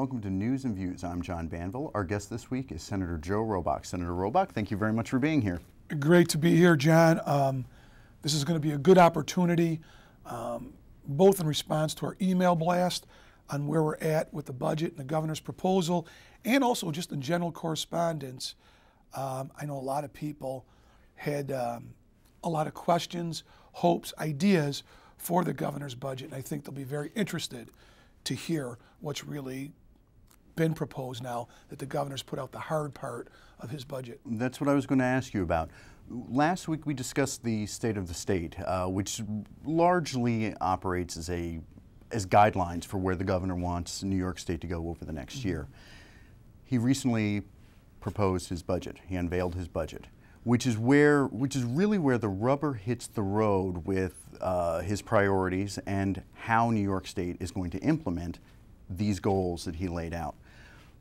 welcome to News and Views. I'm John Banville. Our guest this week is Senator Joe Robach. Senator Robach, thank you very much for being here. Great to be here, John. This is going to be a good opportunity, both in response to our email blast on where we're at with the budget and the governor's proposal, and also just in general correspondence. I know a lot of people had a lot of questions, hopes, ideas for the governor's budget, and I think they'll be very interested to hear what's really been proposed now that the governor's put out the hard part of his budget. That's what I was going to ask you about. Last week we discussed the state of the state, which largely operates as guidelines for where the governor wants New York State to go over the next year. He recently proposed his budget. He unveiled his budget, which is really where the rubber hits the road with his priorities and how New York State is going to implement these goals that he laid out.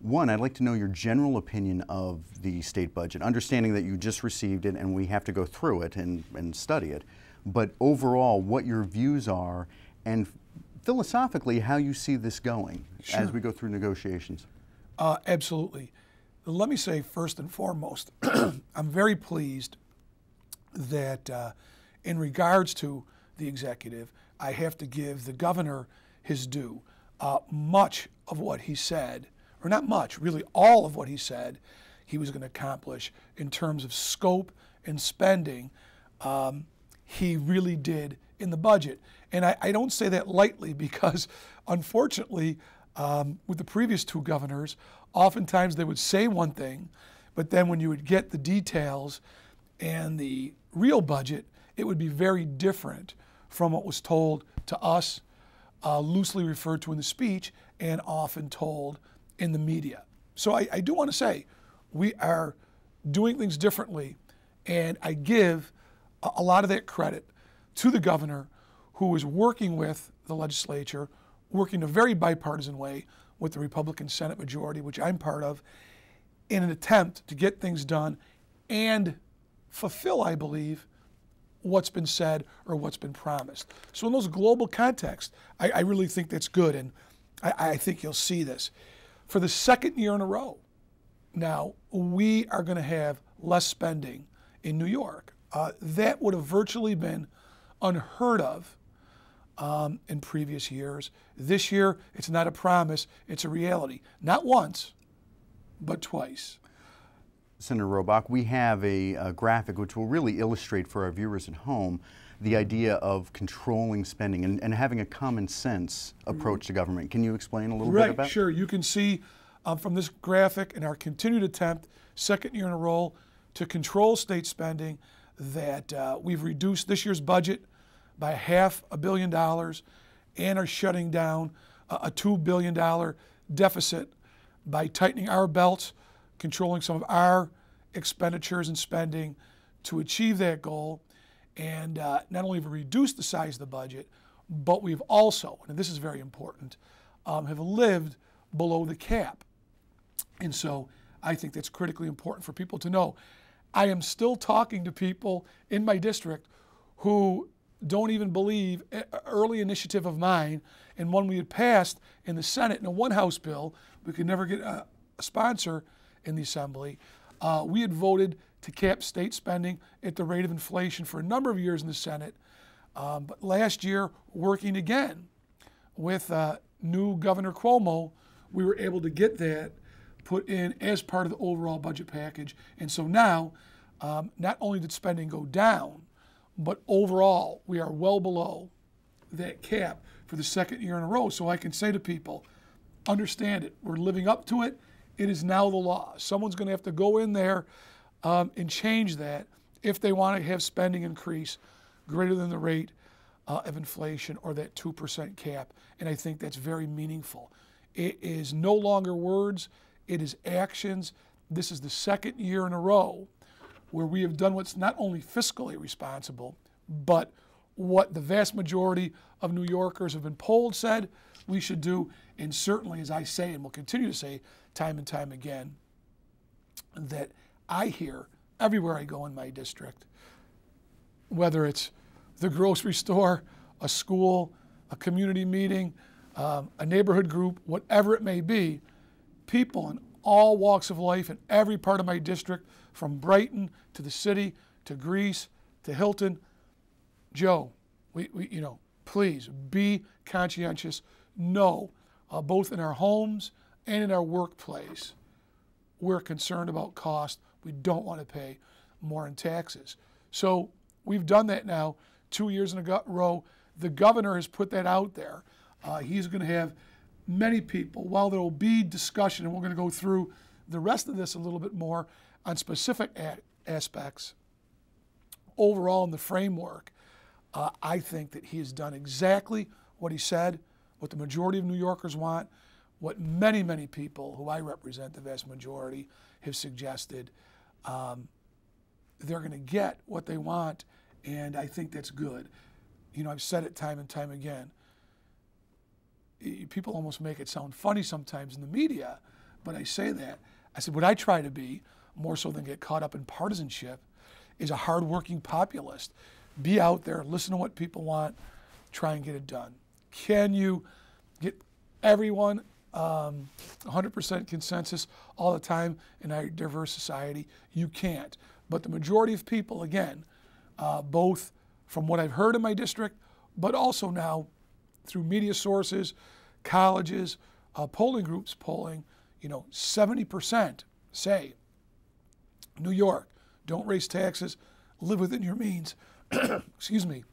One, I'd like to know your general opinion of the state budget, understanding that you just received it and we have to go through it and study it, but overall what your views are and philosophically how you see this going as we go through negotiations. Absolutely. Let me say first and foremost, I'm very pleased that in regards to the executive, I have to give the governor his due. Much of what he said, or not much, really all of what he said he was going to accomplish in terms of scope and spending, he really did in the budget. And I don't say that lightly because, unfortunately, with the previous two governors, oftentimes they would say one thing, but then when you would get the details and the real budget, it would be very different from what was told to us, loosely referred to in the speech, and often told in the media. So I do want to say we are doing things differently, and I give a lot of that credit to the governor, who is working with the legislature, working in a very bipartisan way with the Republican Senate majority, which I'm part of, in an attempt to get things done and fulfill, I believe, what's been said or what's been promised. So in those global contexts, I really think that's good, and I think you'll see this. For the second year in a row, now, we are going to have less spending in New York. That would have virtually been unheard of in previous years. This year, it's not a promise, it's a reality. Not once, but twice. Senator Robach, we have a graphic which will really illustrate for our viewers at home the idea of controlling spending and having a common sense approach to government. Can you explain a little bit about that? Sure. You can see from this graphic in our continued attempt, second year in a row, to control state spending, that we've reduced this year's budget by $500 million and are shutting down a $2 billion deficit by tightening our belts, controlling some of our expenditures and spending to achieve that goal. And not only have we reduced the size of the budget, but we've also, and this is very important, have lived below the cap. And so I think that's critically important for people to know. I am still talking to people in my district who don't even believe an early initiative of mine, and one we had passed in the Senate in a one-house bill. We could never get a sponsor in the Assembly. We had voted to cap state spending at the rate of inflation for a number of years in the Senate. But last year, working again with new Governor Cuomo, we were able to get that put in as part of the overall budget package. And so now, not only did spending go down, but overall, we are well below that cap for the second year in a row. So I can say to people, understand it. We're living up to it. It is now the law. Someone's going to have to go in there and change that if they want to have spending increase greater than the rate of inflation or that 2% cap. And I think that's very meaningful. It is no longer words. It is actions. This is the second year in a row where we have done what's not only fiscally responsible, but what the vast majority of New Yorkers have been polled said we should do. And certainly, as I say and will continue to say time and time again, that I hear everywhere I go in my district, whether it's the grocery store, a school, a community meeting, a neighborhood group, whatever it may be, people in all walks of life in every part of my district, from Brighton to the city to Greece to Hilton. Joe, please be conscientious. No, both in our homes and in our workplace, we're concerned about cost. We don't want to pay more in taxes. So we've done that now 2 years in a row. The governor has put that out there. He's going to have many people, while there will be discussion, and we're going to go through the rest of this a little bit more on specific aspects, overall in the framework, I think that he has done exactly what he said, what the majority of New Yorkers want, what many, many people who I represent, the vast majority, have suggested. They're going to get what they want, and I think that's good. I've said it time and time again. People almost make it sound funny sometimes in the media, but I say that. I said, what I try to be, more so than get caught up in partisanship, is a hardworking populist. Be out there, listen to what people want, try and get it done. Can you get everyone 100% consensus all the time in our diverse society? You can't. But the majority of people, again, both from what I've heard in my district, but also now through media sources, colleges, polling groups polling, 70% say, New York, don't raise taxes, live within your means. Excuse me.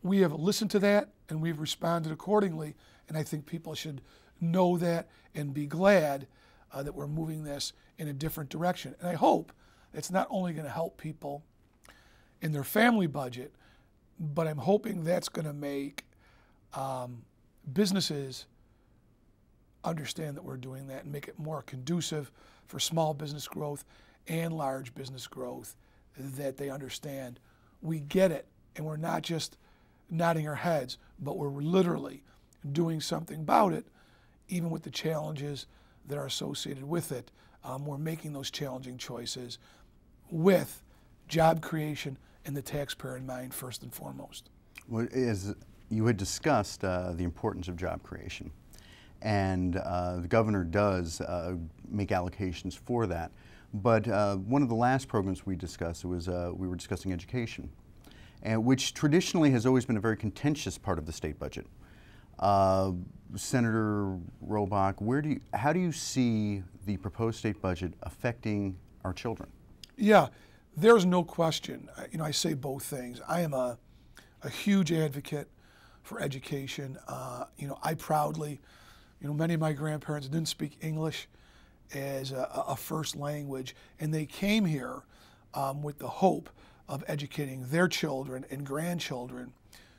We have listened to that and we've responded accordingly, and I think people should know that and be glad that we're moving this in a different direction. And I hope it's not only going to help people in their family budget, but I'm hoping that's going to make businesses understand that we're doing that and make it more conducive for small business growth and large business growth, that they understand we get it and we're not just nodding our heads, but we're literally doing something about it, even with the challenges that are associated with it. We're making those challenging choices with job creation and the taxpayer in mind first and foremost. Well, as you had discussed the importance of job creation, and the governor does make allocations for that. But one of the last programs we discussed was we were discussing education, and which traditionally has always been a very contentious part of the state budget. Senator Robach, how do you see the proposed state budget affecting our children? Yeah, there's no question. I say both things. I am a huge advocate for education. I proudly, many of my grandparents didn't speak English as a first language, and they came here with the hope of educating their children and grandchildren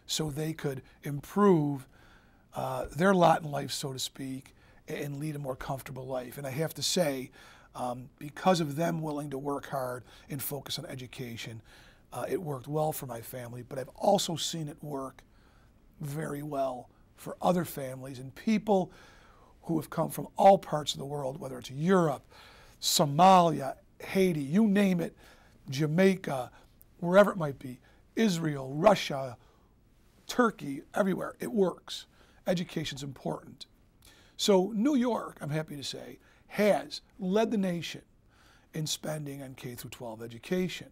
so they could improve their lot in life, so to speak, and lead a more comfortable life. And I have to say, because of them willing to work hard and focus on education, it worked well for my family, but I've also seen it work very well for other families and people who have come from all parts of the world, whether it's Europe, Somalia, Haiti, you name it, Jamaica, wherever it might be, Israel, Russia, Turkey, everywhere. It works. Education's important. So New York, I'm happy to say, has led the nation in spending on K-12 education.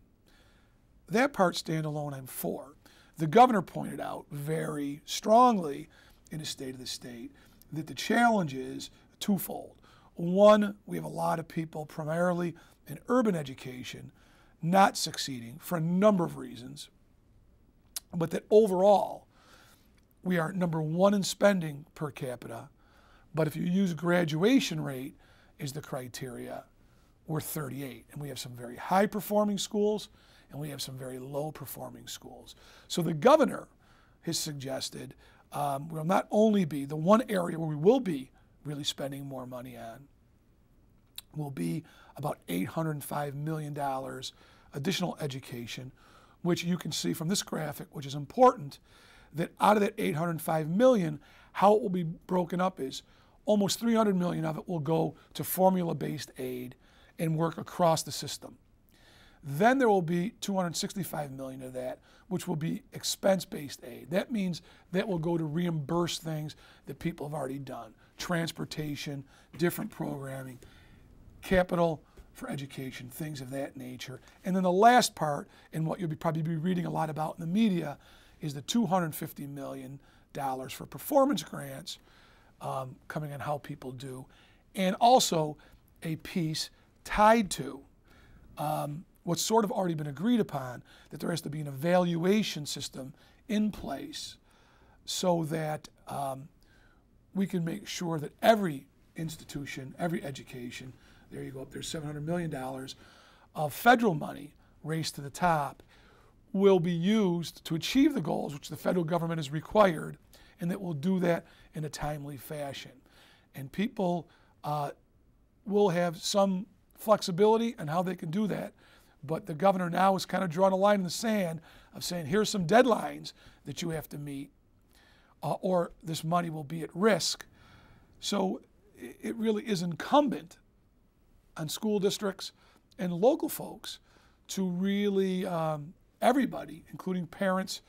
That part standalone I'm for. The governor pointed out very strongly in his State of the State that the challenge is twofold. One, we have a lot of people primarily in urban education not succeeding for a number of reasons, but that overall we are #1 in spending per capita, but if you use graduation rate as the criteria, we're 38, and we have some very high performing schools and we have some very low performing schools. So the governor has suggested will not only be the one area where we will be really spending more money on, will be about $805 million additional education, which you can see from this graphic, which is important, that out of that $805 million, how it will be broken up is almost $300 million of it will go to formula-based aid and work across the system. Then there will be $265 million of that, which will be expense-based aid. That means that will go to reimburse things that people have already done, transportation, different programming, capital for education, things of that nature. And then the last part, and what you'll probably be reading a lot about in the media, is the $250 million for performance grants coming on how people do, and also a piece tied to what's sort of already been agreed upon, that there has to be an evaluation system in place so that we can make sure that every institution, every education, there you go, up there's $700 million of federal money raised to the top, will be used to achieve the goals which the federal government has required, and that will do that in a timely fashion. And people will have some flexibility on how they can do that, but the governor now has kind of drawn a line in the sand of saying, here's some deadlines that you have to meet, or this money will be at risk. So it really is incumbent on school districts and local folks to really, everybody, including parents,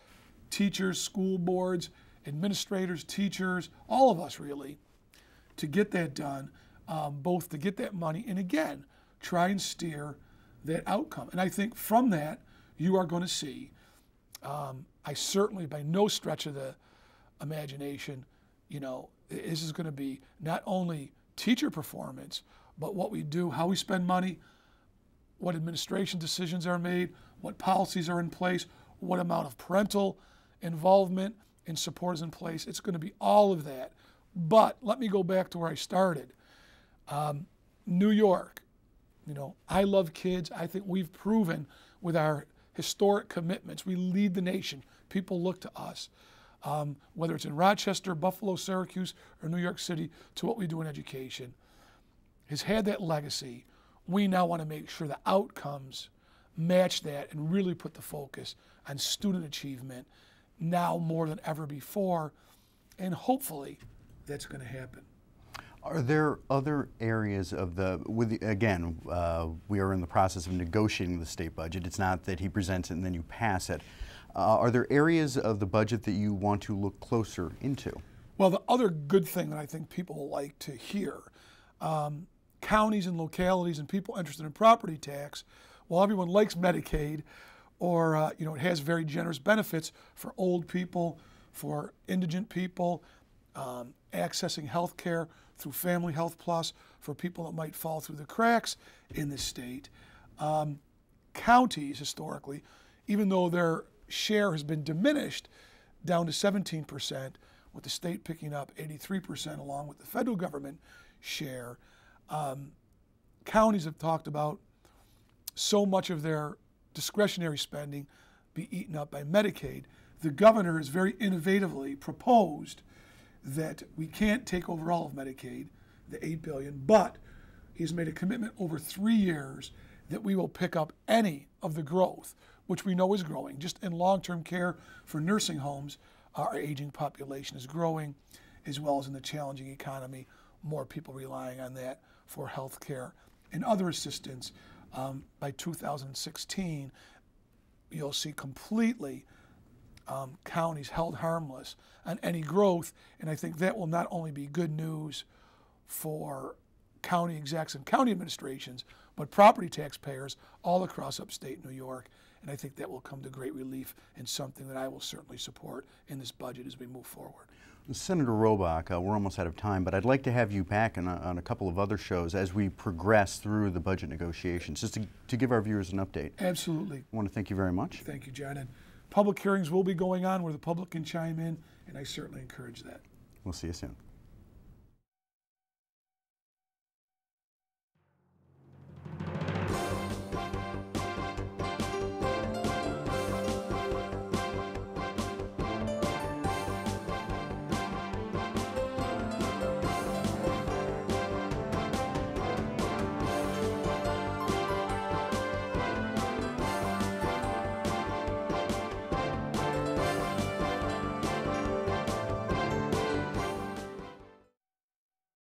teachers, school boards, administrators, teachers, all of us really, to get that done, both to get that money and again, try and steer that outcome. And I think from that, you are going to see, I certainly by no stretch of the imagination, you know, this is going to be not only teacher performance, but what we do, how we spend money, what administration decisions are made, what policies are in place, what amount of parental involvement and support is in place. It's going to be all of that. But let me go back to where I started. New York, you know, I love kids. I think we've proven with our historic commitments, we lead the nation. People look to us, whether it's in Rochester, Buffalo, Syracuse, or New York City, to what we do in education, has had that legacy. We now want to make sure the outcomes match that and really put the focus on student achievement now more than ever before, and hopefully that's going to happen. Are there other areas of the, again, we are in the process of negotiating the state budget. It's not that he presents it and then you pass it. Are there areas of the budget that you want to look closer into? Well, the other good thing that I think people will like to hear, counties and localities and people interested in property tax, while everyone likes Medicaid, or you know, it has very generous benefits for old people, for indigent people, accessing health care through Family Health Plus for people that might fall through the cracks in the state. Counties, historically, even though their share has been diminished down to 17%, with the state picking up 83% along with the federal government share, counties have talked about so much of their discretionary spending be eaten up by Medicaid. The governor has very innovatively proposed that we can't take over all of Medicaid, the $8 billion, but he's made a commitment over 3 years that we will pick up any of the growth, which we know is growing. Just in long-term care for nursing homes, our aging population is growing, as well as in the challenging economy, more people relying on that for health care and other assistance. By 2016, you'll see completely counties held harmless on any growth, and I think that will not only be good news for county execs and county administrations, but property taxpayers all across upstate New York, and I think that will come to great relief and something that I will certainly support in this budget as we move forward. Senator Robach, we're almost out of time, but I'd like to have you back on a couple of other shows as we progress through the budget negotiations, just to give our viewers an update. Absolutely. I want to thank you very much. Thank you, John. And public hearings will be going on where the public can chime in, and I certainly encourage that. We'll see you soon.